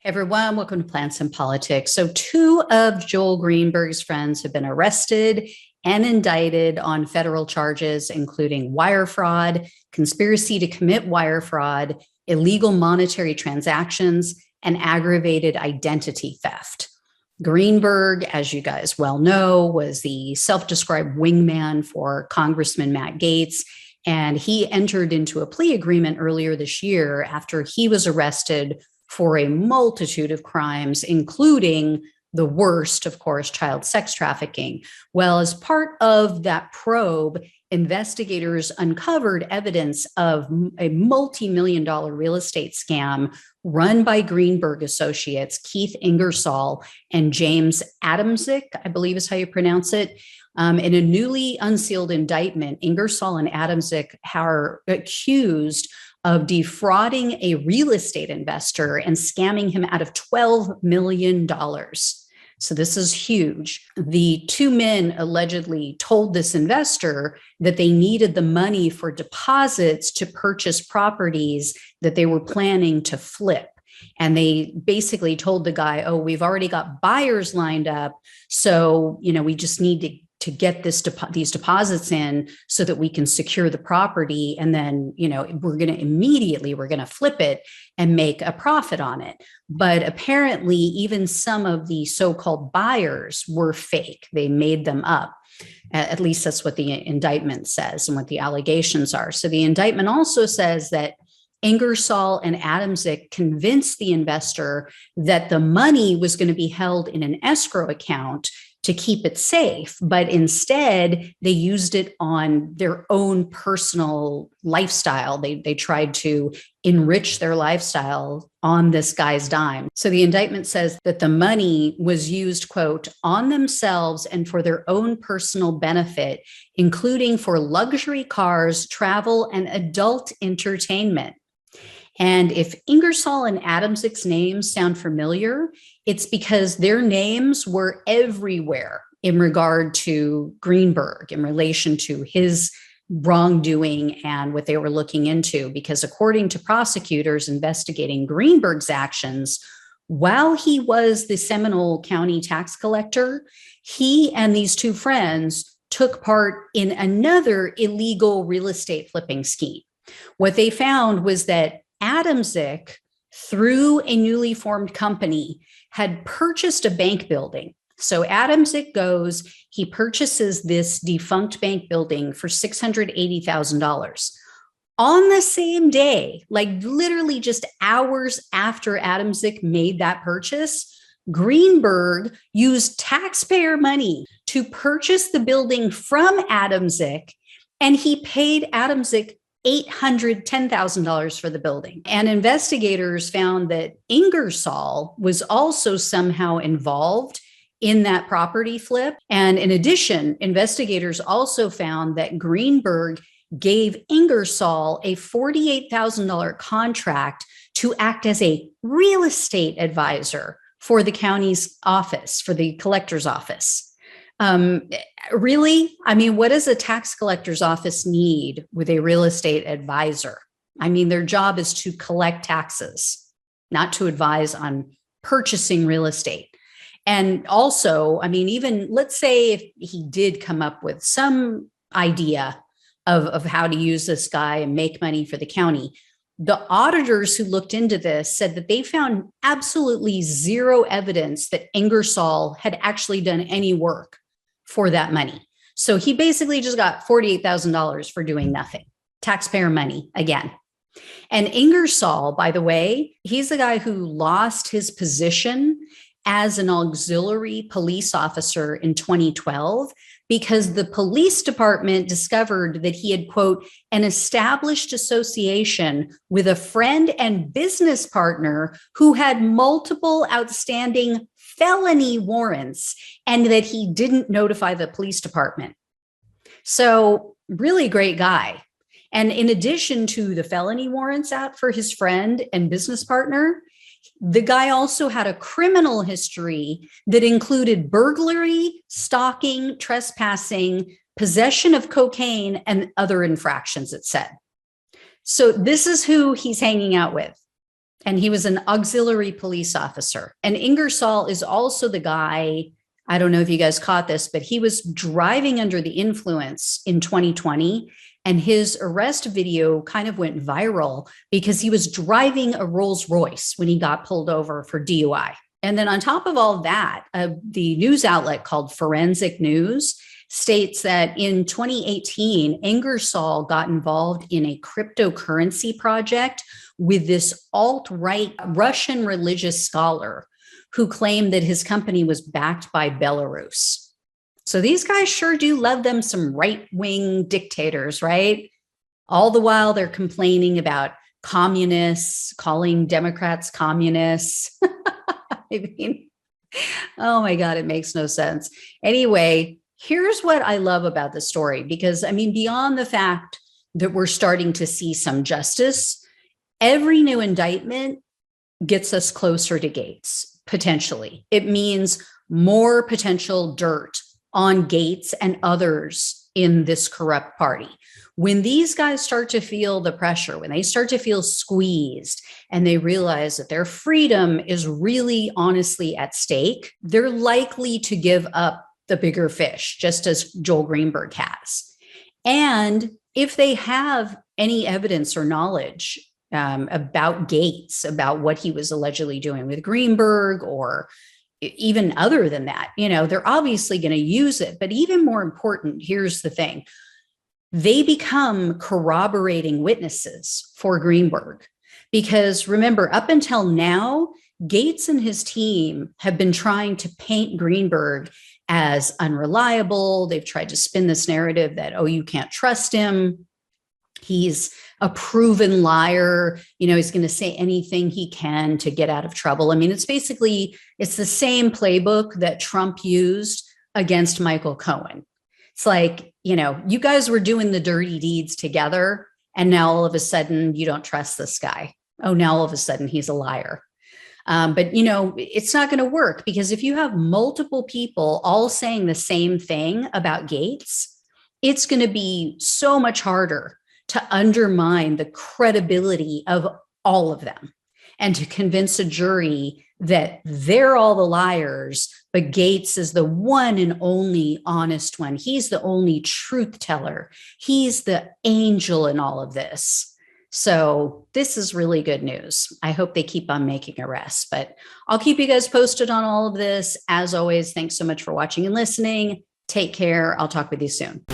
Everyone, welcome to Plants and Politics. So two of Joel Greenberg's friends have been arrested and indicted on federal charges, including wire fraud, conspiracy to commit wire fraud, illegal monetary transactions, and aggravated identity theft. Greenberg, as you guys well know, was the self-described wingman for Congressman Matt Gaetz, and he entered into a plea agreement earlier this year after he was arrested for a multitude of crimes, including the worst, of course, child sex trafficking. Well, as part of that probe, investigators uncovered evidence of a multi-million-dollar real estate scam run by Greenberg associates, Keith Ingersoll and James Adamczyk, I believe is how you pronounce it. In a newly unsealed indictment, Ingersoll and Adamczyk are accused of defrauding a real estate investor and scamming him out of $12 million. So this is huge. The two men allegedly told this investor that they needed the money for deposits to purchase properties that they were planning to flip. And they basically told the guy, oh, we've already got buyers lined up. So, we just need to get these deposits in so that we can secure the property. And then, we're going to flip it and make a profit on it. But apparently even some of the so-called buyers were fake. They made them up. At least that's what the indictment says and what the allegations are. So the indictment also says that Ingersoll and Adamczyk convinced the investor that the money was going to be held in an escrow account to keep it safe, but instead they used it on their own personal lifestyle. They tried to enrich their lifestyle on this guy's dime. So the indictment says that the money was used, quote, on themselves and for their own personal benefit, including for luxury cars, travel, and adult entertainment. And if Ingersoll and Adamczyk's names sound familiar, it's because their names were everywhere in regard to Greenberg in relation to his wrongdoing and what they were looking into. Because according to prosecutors investigating Greenberg's actions, while he was the Seminole County tax collector, he and these two friends took part in another illegal real estate flipping scheme. What they found was that Adamczyk, through a newly formed company, had purchased a bank building. So Adamczyk goes, he purchases this defunct bank building for $680,000. On the same day, like literally just hours after Adamczyk made that purchase, Greenberg used taxpayer money to purchase the building from Adamczyk, and he paid Adamczyk $810,000 for the building. And investigators found that Ingersoll was also somehow involved in that property flip. And in addition, investigators also found that Greenberg gave Ingersoll a $48,000 contract to act as a real estate advisor for the county's office, for the collector's office. Really? I mean, what does a tax collector's office need with a real estate advisor? I mean, their job is to collect taxes, not to advise on purchasing real estate. And also, I mean, even let's say if he did come up with some idea of how to use this guy and make money for the county, the auditors who looked into this said that they found absolutely zero evidence that Ingersoll had actually done any work for that money. So he basically just got $48,000 for doing nothing. Taxpayer money again. And Ingersoll, by the way, he's the guy who lost his position as an auxiliary police officer in 2012 because the police department discovered that he had, quote, an established association with a friend and business partner who had multiple outstanding felony warrants and that he didn't notify the police department. So really great guy. And in addition to the felony warrants out for his friend and business partner, the guy also had a criminal history that included burglary, stalking, trespassing, possession of cocaine, and other infractions, it said. So this is who he's hanging out with. And he was an auxiliary police officer. And Ingersoll is also the guy, I don't know if you guys caught this, but he was driving under the influence in 2020. And his arrest video kind of went viral because he was driving a Rolls Royce when he got pulled over for DUI. And then on top of all that, the news outlet called Forensic News states that in 2018, Ingersoll got involved in a cryptocurrency project with this alt-right Russian religious scholar who claimed that his company was backed by Belarus. So these guys sure do love them some right-wing dictators, right? All the while they're complaining about communists, calling Democrats communists. I mean, oh my God, it makes no sense. Anyway, here's what I love about the story, because I mean, beyond the fact that we're starting to see some justice, every new indictment gets us closer to Gaetz, potentially. It means more potential dirt on Gaetz and others in this corrupt party. When these guys start to feel the pressure, when they start to feel squeezed and they realize that their freedom is really honestly at stake, they're likely to give up the bigger fish, just as Joel Greenberg has. And if they have any evidence or knowledge about Gaetz, about what he was allegedly doing with Greenberg, or even other than that, they're obviously going to use it. But even more important, here's the thing. They become corroborating witnesses for Greenberg. Because remember, up until now, Gaetz and his team have been trying to paint Greenberg as unreliable. They've tried to spin this narrative that, oh, you can't trust him. He's a proven liar. He's going to say anything he can to get out of trouble. I mean, it's the same playbook that Trump used against Michael Cohen. It's like, you guys were doing the dirty deeds together, and now all of a sudden you don't trust this guy. Oh, now all of a sudden he's a liar. But it's not going to work, because if you have multiple people all saying the same thing about Gaetz, it's going to be so much harder to undermine the credibility of all of them and to convince a jury that they're all the liars, but Gaetz is the one and only honest one. He's the only truth teller. He's the angel in all of this. So this is really good news. I hope they keep on making arrests, but I'll keep you guys posted on all of this. As always, thanks so much for watching and listening. Take care. I'll talk with you soon.